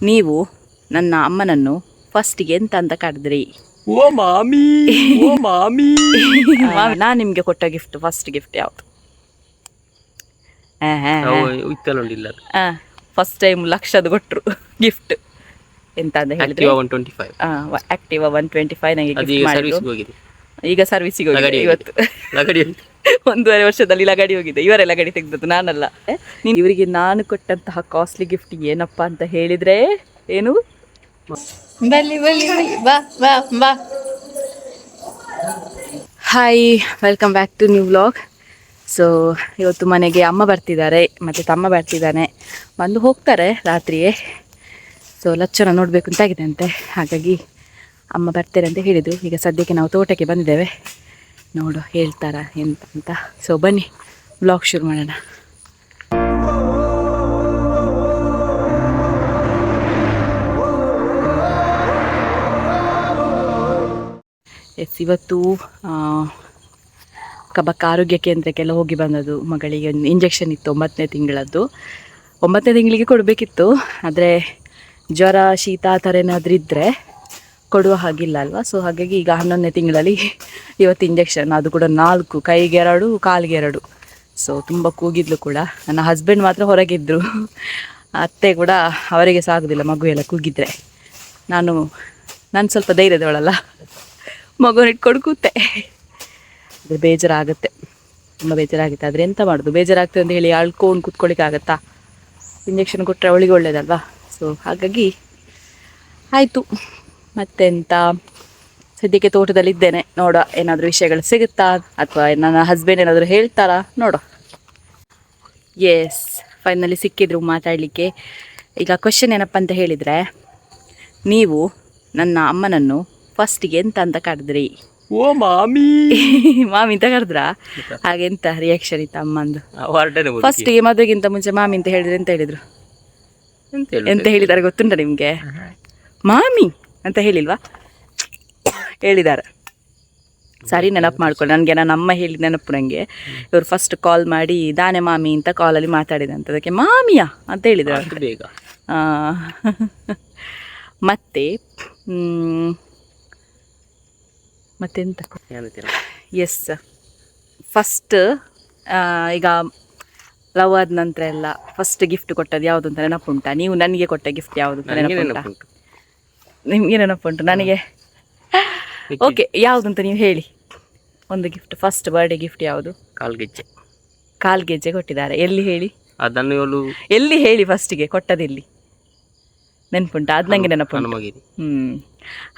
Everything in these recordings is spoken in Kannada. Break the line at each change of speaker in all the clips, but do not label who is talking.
ನೀವು ನನ್ನ ಅಮ್ಮನನ್ನು ಫಸ್ಟಿಗೆ ಎಂತ ಅಂತ ಕರೆದ್ರಿ?
ಓ ಮಾಮಿ, ಓ ಮಾಮಿ.
ನಾನು ನಿಮಗೆ ಕೊಟ್ಟ ಗಿಫ್ಟ್ ಫಸ್ಟ್ ಗಿಫ್ಟ್ ಯಾವುದು?
ಇತ್ತಲ್ಲ
ಫಸ್ಟ್ ಟೈಮ್ ಲಕ್ಷದ ಕೊಟ್ಟರು ಗಿಫ್ಟ್ ಎಂತ ಅಂತ ಹೇಳಿದ್ರೆ ಆಕ್ಟಿವಾ 125 ನನಗೆ ಗಿಫ್ಟ್ ಮಾಡಿದ್ರು. ಈಗ ಸರ್ವಿಸಿಗೆ ಹೋಗಿದೆ ಇವತ್ತು. 1.5 ವರ್ಷದಲ್ಲಿ ಲಗಾಡಿ ಹೋಗಿದೆ. ಇವರೇ ಲಗಾಡಿ ತೆಗೆದದ್ದು, ನಾನಲ್ಲ. ಇವರಿಗೆ ನಾನು ಕೊಟ್ಟಂತಹ ಕಾಸ್ಟ್ಲಿ ಗಿಫ್ಟ್ ಏನಪ್ಪ ಅಂತ ಹೇಳಿದ್ರೆ ಏನು? ಬಲ್ಲಿ ಬಲ್ಲಿ ಬಾ ಬಾ ಬಾ. Hi, welcome back to new vlog. So ಇವತ್ತು ಮನೆಗೆ ಅಮ್ಮ ಬರ್ತಿದ್ದಾರೆ ಮತ್ತು ತಮ್ಮ ಬರ್ತಿದ್ದಾನೆ. ಬಂದು ಹೋಗ್ತಾರೆ ರಾತ್ರಿಯೇ. ಸೊ ಲಚ್ಚನ ನೋಡಬೇಕು ಅಂತಾಗಿದೆ ಅಂತೆ, ಹಾಗಾಗಿ ಅಮ್ಮ ಬರ್ತಾರೆ ಅಂತ ಹೇಳಿದರು. ಈಗ ಸದ್ಯಕ್ಕೆ ನಾವು ತೋಟಕ್ಕೆ ಬಂದಿದ್ದೇವೆ, ನೋಡು ಹೇಳ್ತಾರ ಎಂತ ಅಂತ. ಸೊ ಬನ್ನಿ ವ್ಲಾಗ್ ಶುರು ಮಾಡೋಣ. ಎಸ್, ಇವತ್ತು ಕಬಕ್ ಆರೋಗ್ಯ ಕೇಂದ್ರಕ್ಕೆಲ್ಲ ಹೋಗಿ ಬಂದದ್ದು. ಮಗಳಿಗೆ ಒಂದು ಇಂಜೆಕ್ಷನ್ ಇತ್ತು, 9ನೇ ತಿಂಗಳದ್ದು. 9ನೇ ತಿಂಗಳಿಗೆ ಕೊಡಬೇಕಿತ್ತು, ಆದರೆ ಜ್ವರ ಶೀತ ಆ ಥರ ಏನಾದರೂ ಇದ್ದರೆ ಕೊಡುವ ಹಾಗಿಲ್ಲ ಅಲ್ವಾ. ಸೊ ಹಾಗಾಗಿ ಈಗ 11ನೇ ತಿಂಗಳಲ್ಲಿ ಇವತ್ತು ಇಂಜೆಕ್ಷನ್, ಅದು ಕೂಡ 4, ಕೈಗೆ 2, ಕಾಲಿಗೆ 2. ಸೊ ತುಂಬ ಕೂಗಿದ್ಲು ಕೂಡ. ನನ್ನ ಹಸ್ಬೆಂಡ್ ಮಾತ್ರ ಹೊರಗಿದ್ದರು, ಅತ್ತೆ ಕೂಡ ಅವರಿಗೆ ಸಾಗೋದಿಲ್ಲ ಮಗು ಎಲ್ಲ ಕೂಗಿದ್ರೆ. ನಾನು ಸ್ವಲ್ಪ ಧೈರ್ಯದವಳಲ್ಲ, ಮಗುನ ಇಟ್ಕೊಂಡು ಕೂತೆ. ಅದು ಬೇಜಾರಾಗುತ್ತೆ, ತುಂಬ ಬೇಜಾರಾಗುತ್ತೆ. ಆದರೆ ಎಂತ ಮಾಡೋದು, ಬೇಜಾರಾಗ್ತದೆ ಅಂತ ಹೇಳಿ ಅಳ್ಕೊಂಡು ಕೂತ್ಕೊಳ್ಳಿಕ್ಕೆ ಆಗುತ್ತಾ? ಇಂಜೆಕ್ಷನ್ ಕೊಟ್ಟರೆ ಅವಳಿಗೆ ಒಳ್ಳೇದಲ್ವಾ. ಸೊ ಹಾಗಾಗಿ ಆಯಿತು. ಮತ್ತೆಂತ, ಸದ್ಯಕ್ಕೆ ತೋಟದಲ್ಲಿದ್ದೇನೆ. ನೋಡ ಏನಾದರೂ ವಿಷಯಗಳು ಸಿಗುತ್ತಾ ಅಥವಾ ನನ್ನ ಹಸ್ಬೆಂಡ್ ಏನಾದರೂ ಹೇಳ್ತಾರಾ ನೋಡ. ಎಸ್, ಫೈನಲಿ ಸಿಕ್ಕಿದ್ರು ಮಾತಾಡಲಿಕ್ಕೆ. ಈಗ ಕ್ವೆಶ್ಚನ್ ಏನಪ್ಪ ಅಂತ ಹೇಳಿದರೆ, ನೀವು ನನ್ನ ಅಮ್ಮನನ್ನು ಫಸ್ಟಿಗೆ ಎಂತ ಅಂತ ಕರೆದ್ರಿ?
ಓ ಮಾಮಿ.
ಮಾಮಿ ಅಂತ ಕರೆದ್ರಾ? ಹಾಗೆಂತ ರಿಯಾಕ್ಷನ್ ಇತ್ತು ಅಮ್ಮಂದು? ಫಸ್ಟಿಗೆ ಮದುವೆಗಿಂತ ಮುಂಚೆ ಮಾಮಿ ಅಂತ ಹೇಳಿದ್ರೆ ಎಂತ ಹೇಳಿದ್ರು? ಎಂತ ಹೇಳಿದ್ದಾರೆ ಗೊತ್ತುಂಟ ನಿಮಗೆ? ಮಾಮಿ ಅಂತ ಹೇಳಿಲ್ವಾ? ಹೇಳಿದ್ದಾರೆ. ಸರಿ, ನೆನಪು ಮಾಡ್ಕೊಳ್ಳಿ. ನನಗೆ ನನ್ನ ಅಮ್ಮ ಹೇಳಿದ ನೆನಪು ನನಗೆ. ಇವರು ಫಸ್ಟ್ ಕಾಲ್ ಮಾಡಿ ದಾನೆ ಮಾಮಿ ಅಂತ ಕಾಲಲ್ಲಿ ಮಾತಾಡಿದಂತ, ಅದಕ್ಕೆ ಮಾಮಿಯಾ ಅಂತ ಹೇಳಿದ್ರು ಬೇಗ. ಮತ್ತೆಂತ, ಎಸ್, ಫಸ್ಟ್ ಈಗ ಲವ್ ಆದ ನಂತರ ಎಲ್ಲ ಫಸ್ಟ್ ಗಿಫ್ಟ್ ಕೊಟ್ಟದ್ದು ಯಾವುದು ಅಂತ ನೆನಪುಂಟಾ? ನೀವು ನನಗೆ ಕೊಟ್ಟ ಗಿಫ್ಟ್ ಯಾವುದು ಅಂತ ನೆನಪುಂಟಾ? ನಿಮಗೆ ನೆನಪುಂಟು? ನನಗೆ ಓಕೆ, ಯಾವುದು ಅಂತ ನೀವು ಹೇಳಿ. ಒಂದು ಗಿಫ್ಟ್, ಫಸ್ಟ್ ಬರ್ಡೇ ಗಿಫ್ಟ್ ಯಾವುದು? ಕಾಲ್ಗೆಜ್ಜೆ ಕೊಟ್ಟಿದ್ದಾರೆ. ಎಲ್ಲಿ ಹೇಳಿ?
ಅದನ್ನು
ಎಲ್ಲಿ ಹೇಳಿ? ಫಸ್ಟಿಗೆ ಕೊಟ್ಟದೆಲ್ಲಿ ನೆನಪುಂಟಾ? ಅದು ನನಗೆ ನೆನಪುಂಟು.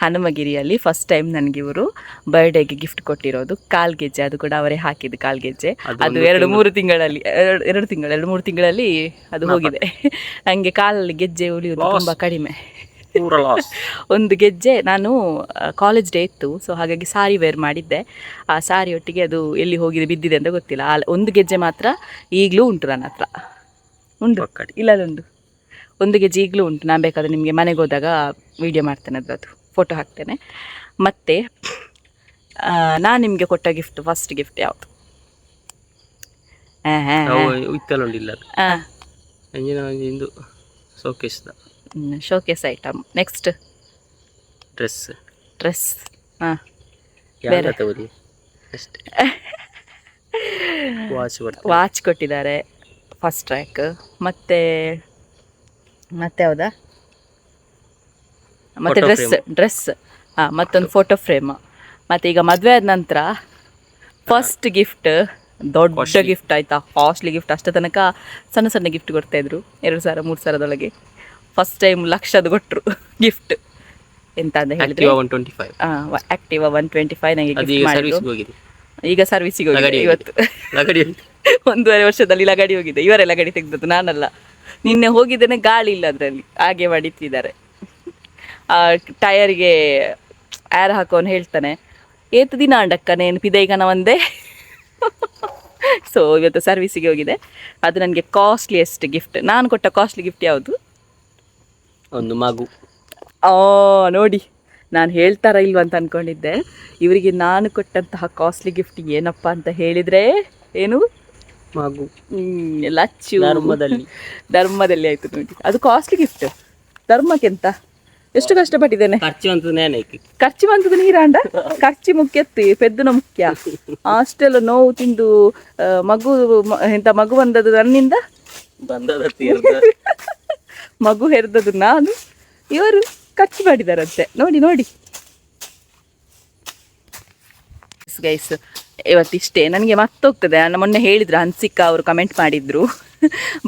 ಹನುಮಗಿರಿಯಲ್ಲಿ ಫಸ್ಟ್ ಟೈಮ್ ನನಗೆ ಇವರು ಬರ್ಡೇಗೆ ಗಿಫ್ಟ್ ಕೊಟ್ಟಿರೋದು ಕಾಲ್ಗೆಜ್ಜೆ. ಅದು ಕೂಡ ಅವರೇ ಹಾಕಿದ್ದು ಕಾಲ್ಗೆಜ್ಜೆ. ಅದು 2-3 ತಿಂಗಳಲ್ಲಿ ಅದು ಹೋಗಿದೆ. ನನಗೆ ಕಾಲಲ್ಲಿ ಗೆಜ್ಜೆ ಉಳಿಯೋದು ತುಂಬ ಕಡಿಮೆ. ಒಂದು ಗೆಜ್ಜೆ ನಾನು ಕಾಲೇಜ್ ಡೇ ಇತ್ತು, ಸೊ ಹಾಗಾಗಿ ಸಾರಿ ವೇರ್ ಮಾಡಿದ್ದೆ. ಆ ಸಾರಿ ಒಟ್ಟಿಗೆ ಅದು ಎಲ್ಲಿ ಹೋಗಿದೆ, ಬಿದ್ದಿದೆ ಅಂತ ಗೊತ್ತಿಲ್ಲ. ಒಂದು ಗೆಜ್ಜೆ ಮಾತ್ರ ಈಗಲೂ ಉಂಟು ನನ್ನ ಹತ್ರ. ಉಂಟು, ಇಲ್ಲದುಂಟು. ಒಂದು ಗೆಜ್ಜೆ ಈಗಲೂ ಉಂಟು. ನಾನು ಬೇಕಾದರೆ ನಿಮಗೆ ಮನೆಗೆ ಹೋದಾಗ ವೀಡಿಯೋ ಮಾಡ್ತೇನೆ, ಅದರದ್ದು ಫೋಟೋ ಹಾಕ್ತೇನೆ. ಮತ್ತು ನಾನು ನಿಮಗೆ ಕೊಟ್ಟ ಗಿಫ್ಟ್ ಫಸ್ಟ್ ಗಿಫ್ಟ್ ಯಾವುದು? Showcase item. Next dress. Watch ಕೊಟ್ಟಿದ್ದಾರೆ, ಫಸ್ಟ್ ಟ್ರ್ಯಾಕ್. ಮತ್ತೆ ಯಾವುದಾ? ಮತ್ತು ಡ್ರೆಸ್. ಮತ್ತೊಂದು ಫೋಟೋ ಫ್ರೇಮ್. ಮತ್ತು ಈಗ ಮದುವೆ ಆದ ನಂತರ ಫಸ್ಟ್ ಗಿಫ್ಟ್, ದೊಡ್ಡ ಗಿಫ್ಟ್ ಆಯಿತಾ, ಕಾಸ್ಟ್ಲಿ ಗಿಫ್ಟ್. ಅಷ್ಟ ತನಕ ಸಣ್ಣ ಸಣ್ಣ ಗಿಫ್ಟ್ ಕೊಡ್ತಾಯಿದ್ರು, 2,000-3,000ದೊಳಗೆ. ಫಸ್ಟ್ ಟೈಮ್ ಲಕ್ಷದ ಕೊಟ್ಟರು ಗಿಫ್ಟ್. ಎಂತ ಅಂತ ಹೇಳಿದ್ರೆ ಆಕ್ಟಿವಾ 125 ನನಗೆ ಗಿಫ್ಟ್ ಮಾಡಿದ್ರು. ಈಗ ಸರ್ವಿಸಿಗೆ ಹೋಗಿದೆ ಇವತ್ತು. 1.5 ವರ್ಷದಲ್ಲಿ ಲಗಾಡಿ ಹೋಗಿದೆ. ಇವರೇ ಲಗಾಡಿ ತೆಗೆದದ್ದು, ನಾನಲ್ಲ. ನಿನ್ನೆ ಹೋಗಿದ್ದೇನೆ, ಗಾಳಿ ಇಲ್ಲ ಅದರಲ್ಲಿ, ಹಾಗೆ ಮಾಡಿಟ್ಟಿದ್ದಾರೆ. ಟಯರಿಗೆ ಏರ್ ಹಾಕೋನು ಹೇಳ್ತಾನೆ, ಏತು ದಿನ ಅಂಡಕ್ಕನೇನು ಪಿದೈಗನ ಒಂದೇ. ಸೊ ಇವತ್ತು ಸರ್ವಿಸಿಗೆ ಹೋಗಿದೆ. ಅದು ನನಗೆ ಕಾಸ್ಟ್ಲಿಯೆಸ್ಟ್ ಗಿಫ್ಟ್. ನಾನು ಕೊಟ್ಟ ಕಾಸ್ಟ್ಲಿ ಗಿಫ್ಟ್ ಯಾವುದು?
ಒಂದು ಮಗು.
ನೋಡಿ, ನಾನು ಹೇಳ್ತಾರ ಇಲ್ವ ಅಂತ ಅಂದ್ಕೊಂಡಿದ್ದೆ. ಇವರಿಗೆ ನಾನು ಕೊಟ್ಟಂತಹ ಕಾಸ್ಟ್ಲಿ ಗಿಫ್ಟ್ ಏನಪ್ಪ ಅಂತ ಹೇಳಿದರೆ ಏನು?
ಮಗು.
ಲಚ್ಚು. ಧರ್ಮದಲ್ಲಿ ಆಯಿತು ನೋಡಿ. ಅದು ಕಾಸ್ಟ್ಲಿ ಗಿಫ್ಟ್. ಧರ್ಮಕ್ಕೆಂತ ಎಷ್ಟು ಕಷ್ಟಪಟ್ಟಿದ್ದೇನೆ.
ಖರ್ಚು ಅಂತ ನೇನೈಕಿ
ಖರ್ಚು ಬಂತದ ನೀರಾಂಡ ಖರ್ಚು ಮುಖ್ಯ ಪೆದ್ದನ ಮುಖ್ಯ. ಅಷ್ಟೆಲ್ಲ ನೋವು ತಿಂದು ಮಗು ಎಂತ ಮಗು ಬಂದದ್ದು ನನ್ನಿಂದ,
ಬಂದದ
ಮಗು ಹೆರ್ದದ್ದು ನಾನು, ಇವರು ಖರ್ಚು ಮಾಡಿದಾರಂತೆ. ನೋಡಿ ನೋಡಿ ಗೈಸ್, ಇವತ್ತಿಷ್ಟೇ. ನನಗೆ ಮರ್ತೋಗ್ತದೆ. ನಾನು ಮೊನ್ನೆ ಹೇಳಿದ್ರು, ಹನ್ಸಿಕಾ ಅವರು ಕಮೆಂಟ್ ಮಾಡಿದ್ರು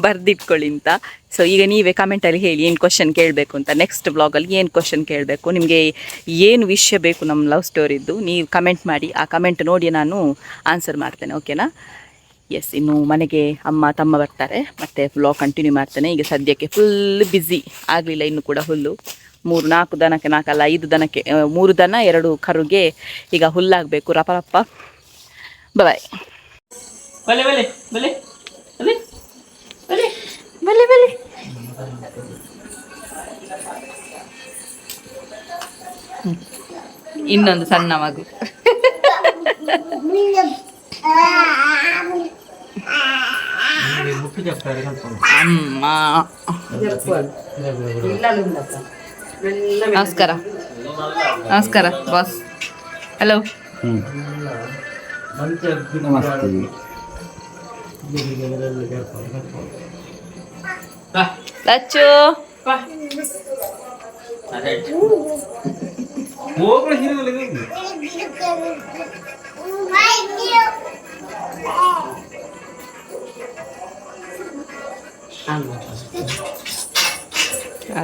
ಬರ್ದಿಟ್ಕೊಳ್ಳಿ ಅಂತ. ಸೊ ಈಗ ನೀವೇ ಕಮೆಂಟಲ್ಲಿ ಹೇಳಿ ಏನು ಕ್ವಶನ್ ಕೇಳಬೇಕು ಅಂತ. ನೆಕ್ಸ್ಟ್ ವ್ಲಾಗಲ್ಲಿ ಏನು ಕ್ವಶನ್ ಕೇಳಬೇಕು, ನಿಮಗೆ ಏನು ವಿಷಯ ಬೇಕು ನಮ್ಮ ಲವ್ ಸ್ಟೋರಿದ್ದು, ನೀವು ಕಮೆಂಟ್ ಮಾಡಿ. ಆ ಕಮೆಂಟ್ ನೋಡಿ ನಾನು ಆನ್ಸರ್ ಮಾಡ್ತೇನೆ, ಓಕೆನಾ? ಎಸ್, ಇನ್ನು ಮನೆಗೆ ಅಮ್ಮ ತಮ್ಮ ಬರ್ತಾರೆ, ಮತ್ತು ವ್ಲಾಗ್ ಕಂಟಿನ್ಯೂ ಮಾಡ್ತೇನೆ. ಈಗ ಸದ್ಯಕ್ಕೆ ಫುಲ್ ಬ್ಯುಸಿ, ಆಗಲಿಲ್ಲ ಇನ್ನು ಕೂಡ ಹುಲ್ಲು. 4 ದನಕ್ಕೆ, 5 ದನಕ್ಕೆ, 3 ದನ 2 ಕರುಗೆ ಈಗ ಹುಲ್ಲಾಗಬೇಕು. ರಪ ಬಾಯ್.
ಬಲೆ ಬಲೆ ಬಲೆ ಬಲೆ ಬಲೆ
ಬಲೆ ಬಲೆ. ಇನ್ನೊಂದು ಸಣ್ಣ ಮಗು. ಅಮ್ಮ ನಮಸ್ಕಾರ. ನಮಸ್ಕಾರ ಬಾಸ್. ಹಲೋ. ಲಚ್ಚು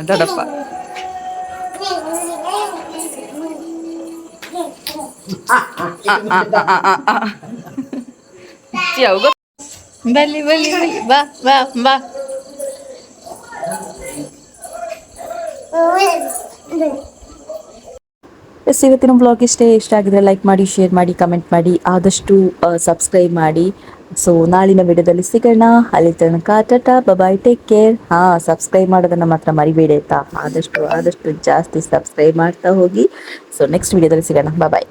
ದೊಡ್ಡಪ್ಪ. ಬಲಿ ಬಲಿ ಬಲಿ ಬಾ ಬಾ ಬಾ. ಎಸ್, ಇವತ್ತಿನ ಬ್ಲಾಗ್ ಇಷ್ಟ ಆಗಿದ್ರೆ ಲೈಕ್ ಮಾಡಿ, ಶೇರ್ ಮಾಡಿ, ಕಮೆಂಟ್ ಮಾಡಿ, ಆದಷ್ಟು ಸಬ್ಸ್ಕ್ರೈಬ್ ಮಾಡಿ. ಸೊ ನಾಳಿನ ವಿಡಿಯೋದಲ್ಲಿ ಸಿಗೋಣ. ಅಲ್ಲಿ ತನಕ ಟಾಟಾ ಬಾಯ್, ಟೇಕ್ ಕೇರ್. ಸಬ್ಸ್ಕ್ರೈಬ್ ಮಾಡೋದನ್ನು ಮಾತ್ರ ಮರಿಬೇಡಿ ಆಯ್ತಾ. ಆದಷ್ಟು ಜಾಸ್ತಿ ಸಬ್ಸ್ಕ್ರೈಬ್ ಮಾಡ್ತಾ ಹೋಗಿ. ಸೊ ನೆಕ್ಸ್ಟ್ ವಿಡಿಯೋದಲ್ಲಿ ಸಿಗೋಣ. ಬಾಯ್.